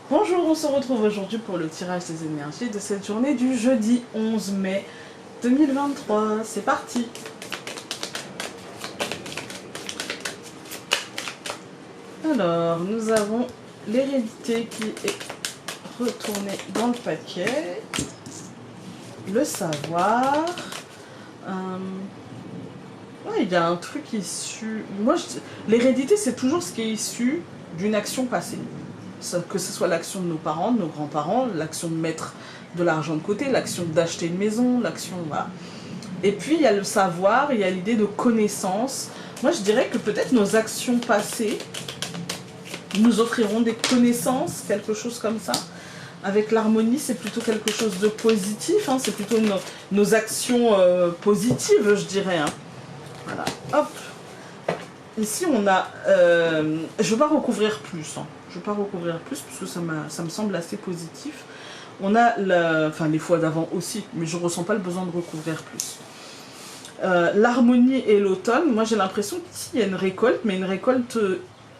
Bonjour, on se retrouve aujourd'hui pour le tirage des énergies de cette journée du jeudi 11 mai 2023. C'est parti! Alors, nous avons l'hérédité qui est retournée dans le paquet, le savoir, ouais, il y a un truc issu... L'hérédité, c'est toujours ce qui est issu d'une action passée. Que ce soit l'action de nos parents, de nos grands-parents, l'action de mettre de l'argent de côté, l'action d'acheter une maison, l'action... Voilà. Et puis, il y a le savoir, il y a l'idée de connaissance. Moi, je dirais que peut-être nos actions passées nous offriront des connaissances, quelque chose comme ça. Avec l'harmonie, c'est plutôt quelque chose de positif, hein, c'est plutôt nos actions positives, je dirais. Hein. Voilà, hop. Ici, on a... je ne veux pas recouvrir plus, hein. Je ne veux pas recouvrir plus, parce que ça me semble assez positif. On a, enfin les fois d'avant aussi, mais je ne ressens pas le besoin de recouvrir plus. L'harmonie et l'automne, moi j'ai l'impression qu'ici il y a une récolte, mais une récolte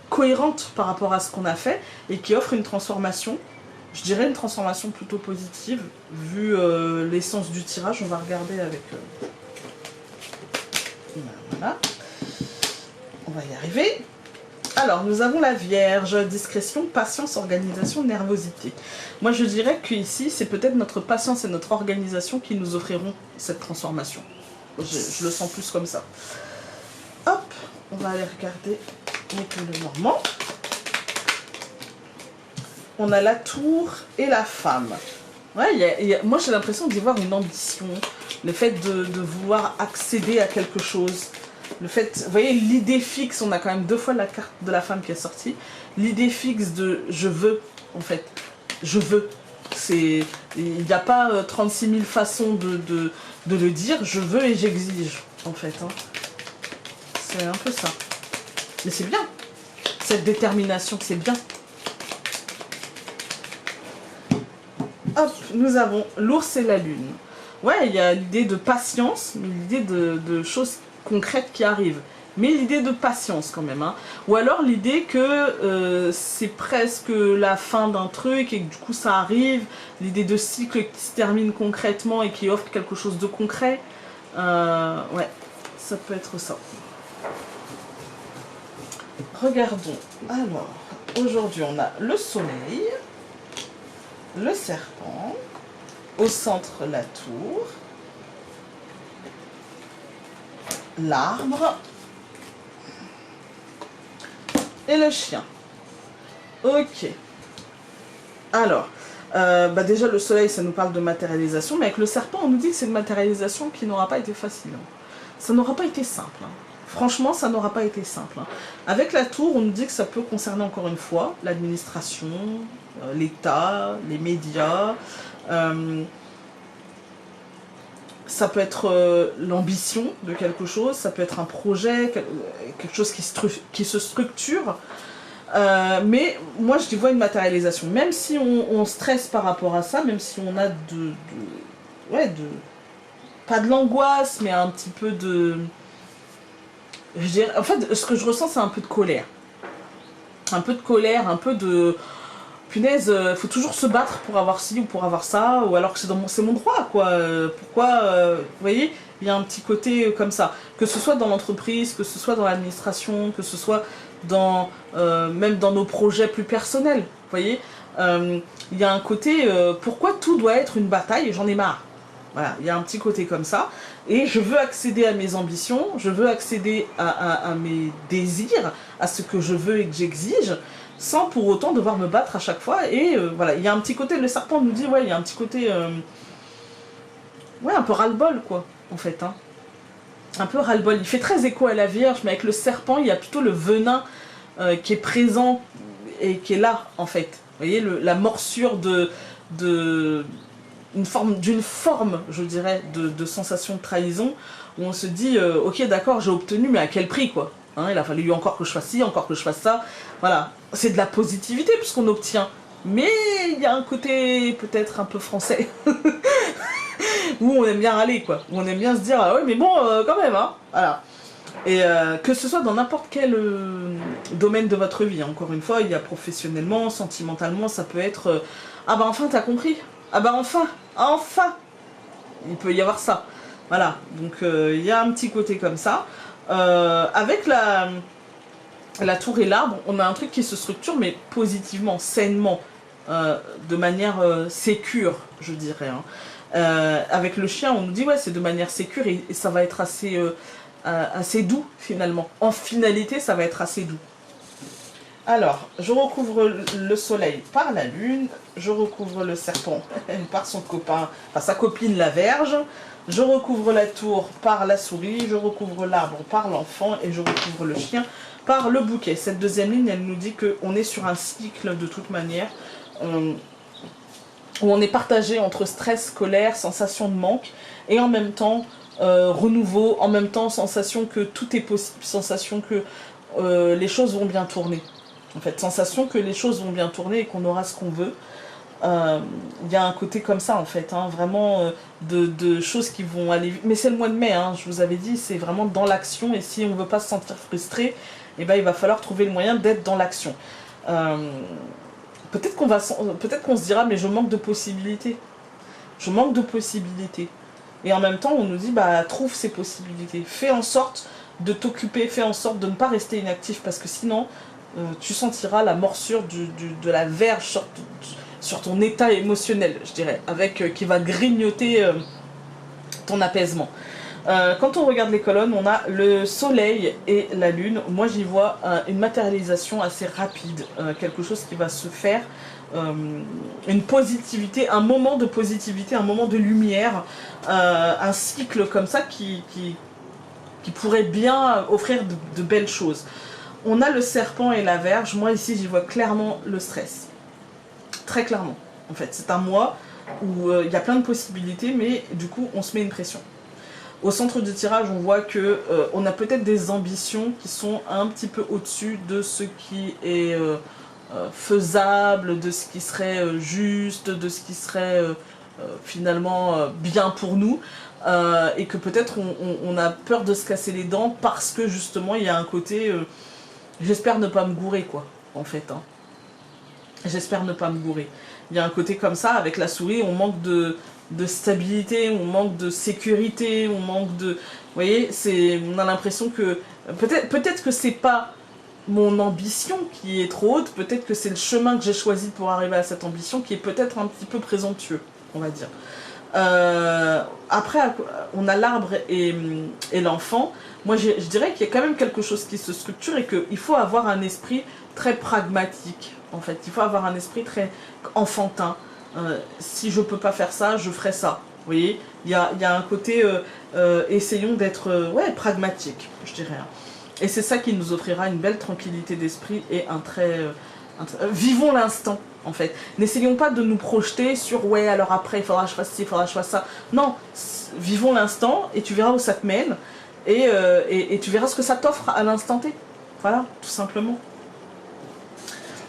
cohérente par rapport à ce qu'on a fait, et qui offre une transformation. Je dirais une transformation plutôt positive, vu l'essence du tirage. On va regarder avec... Voilà. On va y arriver. Alors, nous avons la Vierge, discrétion, patience, organisation, nervosité. Moi, je dirais qu'ici, c'est peut-être notre patience et notre organisation qui nous offriront cette transformation. Je le sens plus comme ça. Hop, on va aller regarder le Normand. On a la tour et la femme. Ouais, moi, j'ai l'impression d'y voir une ambition, le fait de vouloir accéder à quelque chose. Le fait, vous voyez, l'idée fixe, on a quand même 2 fois la carte de la femme qui est sortie. L'idée fixe de je veux, en fait, je veux. Il n'y a pas 36 000 façons de le dire, je veux et j'exige, en fait. Hein. C'est un peu ça. Mais c'est bien. Cette détermination, c'est bien. Hop, nous avons l'ours et la lune. Ouais, il y a l'idée de patience, mais l'idée de choses concrètes qui arrivent. Mais l'idée de patience quand même. Hein. Ou alors l'idée que c'est presque la fin d'un truc et que du coup ça arrive. L'idée de cycle qui se termine concrètement et qui offre quelque chose de concret. Ouais, ça peut être ça. Regardons. Alors, aujourd'hui on a le soleil, le serpent, au centre la tour, l'arbre et le chien. Ok. Alors, déjà le soleil, ça nous parle de matérialisation, mais avec le serpent, on nous dit que c'est une matérialisation qui n'aura pas été facile. Ça n'aura pas été simple. Hein. Franchement, ça n'aura pas été simple. Hein. Avec la tour, on nous dit que ça peut concerner encore une fois l'administration, l'État, les médias. Ça peut être l'ambition de quelque chose, ça peut être un projet, quelque chose qui se structure. Mais moi, je vois une matérialisation. Même si on stresse par rapport à ça, même si on a pas de l'angoisse, mais un petit peu de... Je dirais, en fait, ce que je ressens, c'est un peu de colère. Un peu de colère, un peu de... Punaise, faut toujours se battre pour avoir ci ou pour avoir ça, ou alors que c'est mon droit, quoi. Pourquoi, vous voyez, il y a un petit côté comme ça. Que ce soit dans l'entreprise, que ce soit dans l'administration, que ce soit dans, même dans nos projets plus personnels, vous voyez. Il y a un côté, pourquoi tout doit être une bataille, j'en ai marre. Voilà, il y a un petit côté comme ça. Et je veux accéder à mes ambitions, je veux accéder à mes désirs, à ce que je veux et que j'exige, sans pour autant devoir me battre à chaque fois. Et voilà, il y a un petit côté, le serpent nous dit, ouais, il y a un petit côté, ouais, un peu ras-le-bol, quoi, en fait. Hein. Un peu ras-le-bol. Il fait très écho à la Vierge, mais avec le serpent, il y a plutôt le venin qui est présent et qui est là, en fait. Vous voyez, la morsure d'une forme, je dirais, de sensation de trahison, où on se dit, ok, d'accord, j'ai obtenu, mais à quel prix, quoi. Hein, il a fallu encore que je fasse ci, encore que je fasse ça. Voilà, c'est de la positivité puisqu'on obtient. Mais il y a un côté peut-être un peu français, où on aime bien râler, quoi. Où on aime bien se dire, ah ouais, mais bon, quand même, hein. Voilà. Et que ce soit dans n'importe quel domaine de votre vie, hein. Encore une fois, il y a professionnellement, sentimentalement, ça peut être ah bah enfin t'as compris, ah bah enfin, enfin, il peut y avoir ça. Voilà, donc il y a un petit côté comme ça. Avec la tour et l'arbre, on a un truc qui se structure, mais positivement, sainement, de manière sécure, je dirais, hein. Avec le chien, on nous dit ouais, c'est de manière sécure et ça va être assez doux finalement. En finalité, ça va être assez doux. Alors, je recouvre le soleil par la lune, je recouvre le serpent par son copain, enfin sa copine la verge, je recouvre la tour par la souris, je recouvre l'arbre par l'enfant et je recouvre le chien par le bouquet. Cette deuxième ligne, elle nous dit qu'on est sur un cycle de toute manière, où on est partagé entre stress, colère, sensation de manque, et en même temps renouveau, en même temps sensation que tout est possible, sensation que les choses vont bien tourner. En fait, sensation que les choses vont bien tourner et qu'on aura ce qu'on veut. Il y a un côté comme ça en fait, hein, vraiment de choses qui vont aller vite. Mais c'est le mois de mai, hein, je vous avais dit, c'est vraiment dans l'action, et si on ne veut pas se sentir frustré, eh ben, il va falloir trouver le moyen d'être dans l'action. Peut-être qu'on se dira, mais je manque de possibilités. Je manque de possibilités. Et en même temps, on nous dit, bah, trouve ces possibilités. Fais en sorte de t'occuper, fais en sorte de ne pas rester inactif, parce que sinon, tu sentiras la morsure de la verge sur ton état émotionnel, je dirais, qui va grignoter ton apaisement. Quand on regarde les colonnes, on a le soleil et la lune. Moi, j'y vois une matérialisation assez rapide, quelque chose qui va se faire, une positivité, un moment de positivité, un moment de lumière, un cycle comme ça qui pourrait bien offrir de belles choses. On a le serpent et la verge. Moi, ici, j'y vois clairement le stress. Très clairement, en fait. C'est un mois où il y a plein de possibilités, mais du coup, on se met une pression. Au centre du tirage, on voit que on a peut-être des ambitions qui sont un petit peu au-dessus de ce qui est faisable, de ce qui serait juste, de ce qui serait finalement bien pour nous, et que peut-être on a peur de se casser les dents parce que justement il y a un côté j'espère ne pas me gourer, quoi, en fait, hein. J'espère ne pas me gourer. Il y a un côté comme ça, avec la souris, on manque de stabilité, on manque de sécurité, on manque de... Vous voyez, on a l'impression que... Peut-être que c'est pas mon ambition qui est trop haute, peut-être que c'est le chemin que j'ai choisi pour arriver à cette ambition qui est peut-être un petit peu présomptueux, on va dire. Après, on a l'arbre et l'enfant. Moi, je dirais qu'il y a quand même quelque chose qui se structure et qu'il faut avoir un esprit très pragmatique, en fait. Il faut avoir un esprit très enfantin. Si je peux pas faire ça, je ferai ça. Vous voyez, il y a un côté, essayons d'être pragmatique, je dirais. Et c'est ça qui nous offrira une belle tranquillité d'esprit et vivons l'instant, en fait. N'essayons pas de nous projeter sur ouais, alors après il faudra que je fasse ci, il faudra que je fasse ça. Non, vivons l'instant et tu verras où ça te mène et tu verras ce que ça t'offre à l'instant T. Voilà, tout simplement.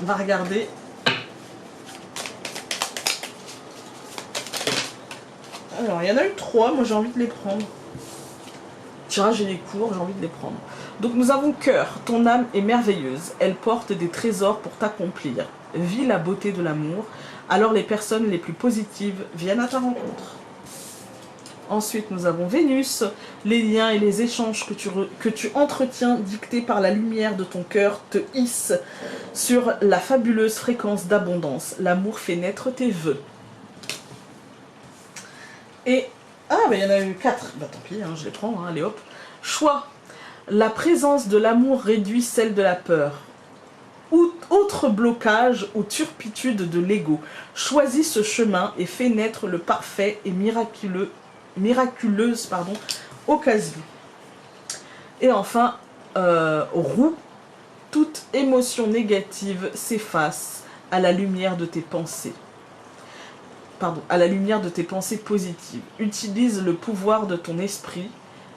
On va regarder. Alors, il y en a eu 3, moi j'ai envie de les prendre. Tirage et les cours, j'ai envie de les prendre. Donc nous avons cœur, ton âme est merveilleuse, elle porte des trésors pour t'accomplir. Vis la beauté de l'amour, alors les personnes les plus positives viennent à ta rencontre. Ensuite nous avons Vénus, les liens et les échanges que tu entretiens dictés par la lumière de ton cœur te hissent sur la fabuleuse fréquence d'abondance. L'amour fait naître tes vœux. Et, il y en a eu 4, bah tant pis, hein, je les prends, hein, allez hop. Choix. La présence de l'amour réduit celle de la peur. Autre blocage ou turpitude de l'ego. Choisis ce chemin et fais naître le parfait et miraculeuse occasion. Et enfin, roue. Toute émotion négative s'efface à la lumière de tes pensées. À la lumière de tes pensées positives. Utilise le pouvoir de ton esprit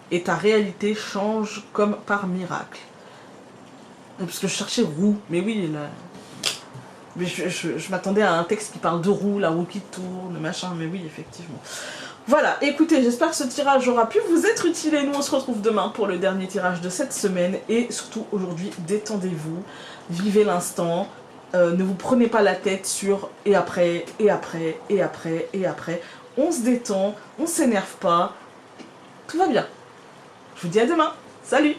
et ta réalité change comme par miracle. Parce que je cherchais roue, mais oui, là... mais je m'attendais à un texte qui parle de roue, la roue qui tourne, machin, mais oui, effectivement. Voilà, écoutez, j'espère que ce tirage aura pu vous être utile et nous on se retrouve demain pour le dernier tirage de cette semaine. Et surtout aujourd'hui, détendez-vous, vivez l'instant, ne vous prenez pas la tête sur et après, et après, et après, et après. On se détend, on s'énerve pas, tout va bien. Je vous dis à demain, salut!